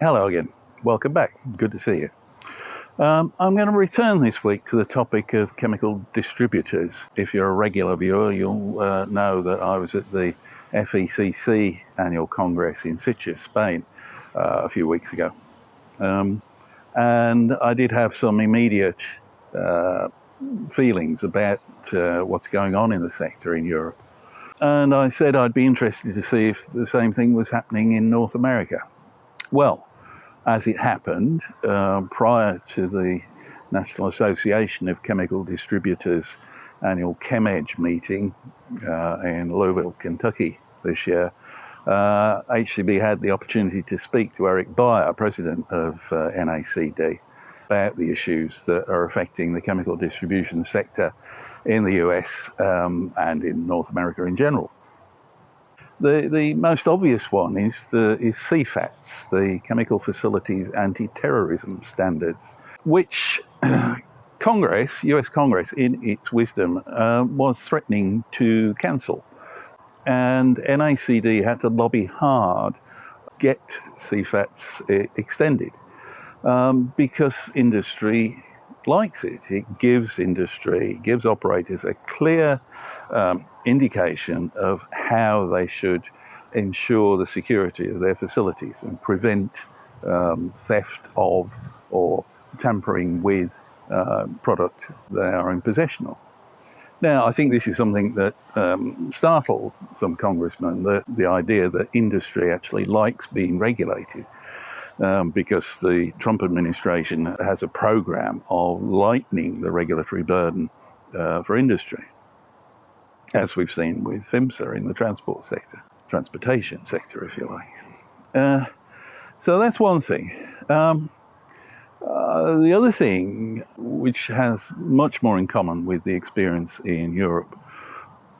Hello again. Welcome back. Good to see you. I'm going to return this week to the topic of chemical distributors. If you're a regular viewer, you'll know that I was at the FECC annual congress in Sitges, Spain, a few weeks ago. And I did have some immediate feelings about what's going on in the sector in Europe. And I said I'd be interested to see if the same thing was happening in North America. Well, as it happened, prior to the National Association of Chemical Distributors annual ChemEdge meeting in Louisville, Kentucky this year, HCB had the opportunity to speak to Eric Beyer, president of NACD, about the issues that are affecting the chemical distribution sector in the US and in North America in general. The most obvious one is CFATS, the Chemical Facilities Antiterrorism Standards, which US Congress, in its wisdom, was threatening to cancel. And NACD had to lobby hard to get CFATS extended because industry likes it. It gives operators a clear indication of how they should ensure the security of their facilities and prevent theft of or tampering with product they are in possession of. Now, I think this is something that startled some congressmen, the idea that industry actually likes being regulated. Because the Trump administration has a program of lightening the regulatory burden for industry, as we've seen with PHMSA in the transportation sector, if you like. So that's one thing. The other thing, which has much more in common with the experience in Europe,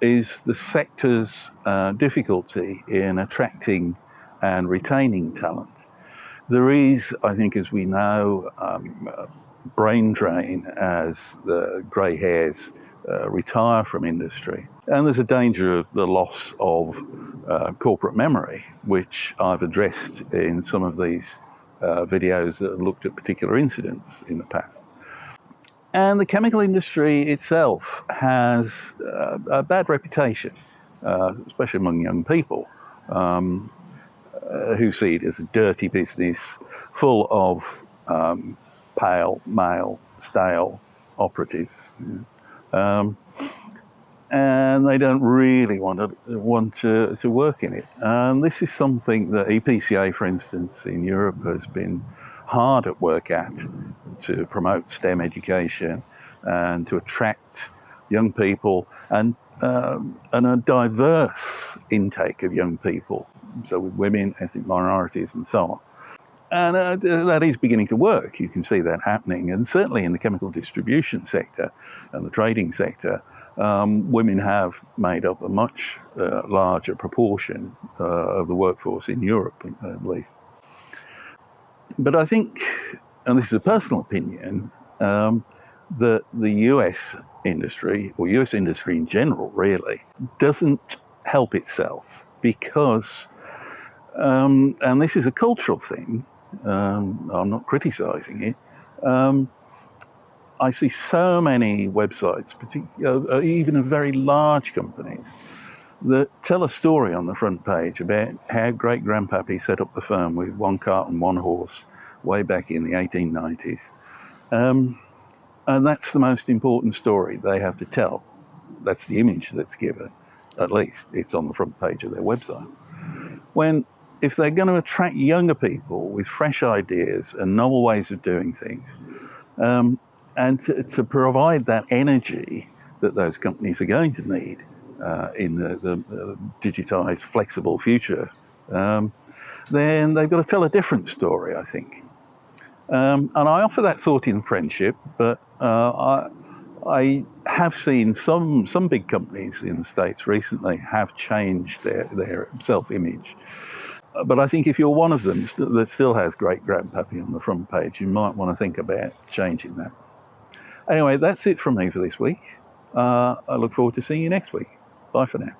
is the sector's difficulty in attracting and retaining talent. There is, I think, as we know, brain drain as the grey hairs retire from industry. And there's a danger of the loss of corporate memory, which I've addressed in some of these videos that have looked at particular incidents in the past. And the chemical industry itself has a bad reputation, especially among young people. Who see it as a dirty business full of pale, male, stale operatives. And they don't really want to work in it. And this is something that EPCA, for instance, in Europe has been hard at work at to promote STEM education and to attract young people and a diverse intake of young people. So with women, ethnic minorities, and so on. And that is beginning to work. You can see that happening. And certainly in the chemical distribution sector and the trading sector, women have made up a much larger proportion of the workforce in Europe, at least. But I think, and this is a personal opinion, that the US industry, or US industry in general, really, doesn't help itself because and this is a cultural thing, I'm not criticizing it. I see so many websites, even of very large companies, that tell a story on the front page about how great-grandpappy set up the firm with one cart and one horse way back in the 1890s. And that's the most important story they have to tell. That's the image that's given. At least it's on the front page of their website. If they're going to attract younger people with fresh ideas and novel ways of doing things, and to provide that energy that those companies are going to need in the digitized, flexible future, then they've got to tell a different story, I think. And I offer that thought in friendship, but I have seen some big companies in the States recently have changed their self-image. But I think if you're one of them that still has great-grandpappy on the front page, you might want to think about changing that. Anyway, that's it from me for this week. I look forward to seeing you next week. Bye for now.